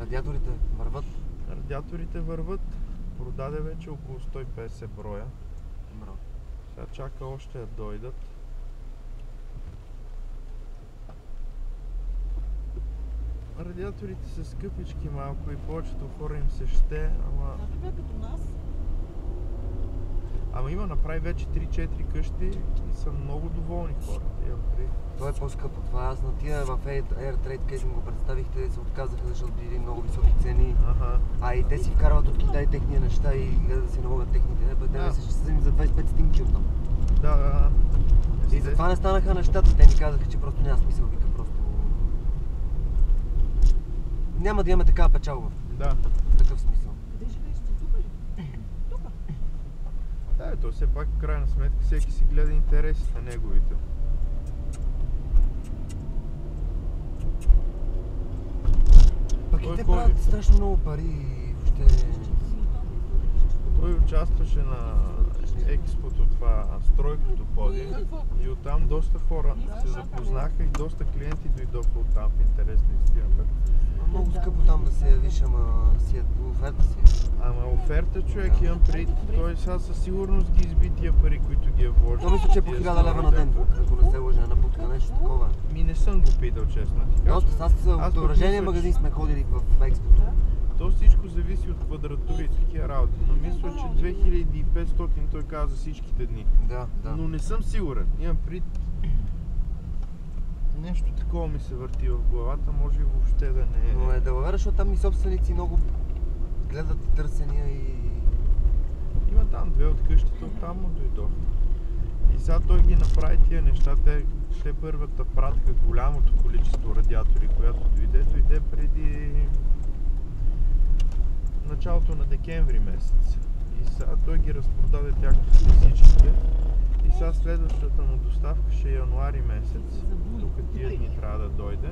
Радиаторите върват? Радиаторите върват. Продаде вече около 150 броя. Браво. Сега чака още да дойдат. Радиаторите са скъпички малко и повечето хора им се ще, ама... Да, бе, като нас. Ама има направи вече 3-4 къщи и са много доволни хората. Това е по-скъпо. Това аз на тия в AirTrade Case го представихте, се отказаха, защото били много високи цени. А и те си вкарват от Китай техния неща и гледат да си налогат техните. Те ще се вземи за 25 стинки оттам. Да. И затова не станаха нещата. Те ми казаха, че просто няма смисъл. Вика просто... Няма да имаме такава печалба. Да. В такъв смисъл. Къде живееш ти? Тук ли? Тук. Да, то все пак в крайна сметка всеки си гледа интересите неговите. Пък и те правят страшно много пари и въобще... Той участваше на експото, това стройкото поди и оттам доста хора се запознаха и доста клиенти дойдоха оттам в интерес на истината. Много скъпо там да се явиш, ама си е оферта си. Ама оферта, човек, имам преди, той сега със сигурност ги изби тия пари, които ги е вложил. То мисля, че е по 1000 лева на ден, ако не се лъжа, на будка, нещо такова. Ми не съм го питал, честно ти кажа. Доста, аз от оръжение магазин сме ходили в експото. То всичко зависи от квадратури и такива работи, но мисля, че 2500 той каза за всичките дни. Да. Но не съм сигурен. Имам пред... Нещо такова ми се върти в главата, може и въобще да не е. Но е далавера, защото там и собственици много гледат и търсения и... Има там две от къщите, оттам му дойдох. И сега той ги направи тия неща, те първата пратка, голямото количество радиатори, която дойде преди началото на декември месец. И сега той ги разпродаде тяхто всичките. И сега следващата му доставка ще е януари месец, тук тия дни трябва да дойде.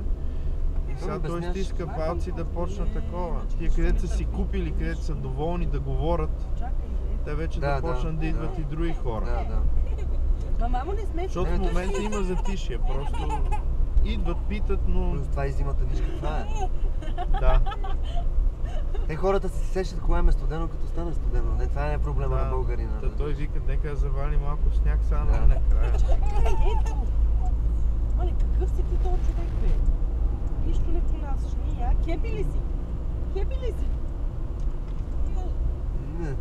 И сега той стиска палци да почна такова. Тия където са си купили, където са доволни да говорят, те вече да почнат да идват и други хора. Мамо, не сме. Защото в момента има затишие, просто идват, питат, но... Плюс това и зимата, виж каква е. Да. Те хората се сещат кога е студено, като стане студено. Не, това не е проблема на българина. Той вика, нека да завали малко сняг сега накрая. Ето! Мале, какъв си ти този човек, бе? Нищо не понасяш, не я. Кепи ли си? Кепи ли си? Не.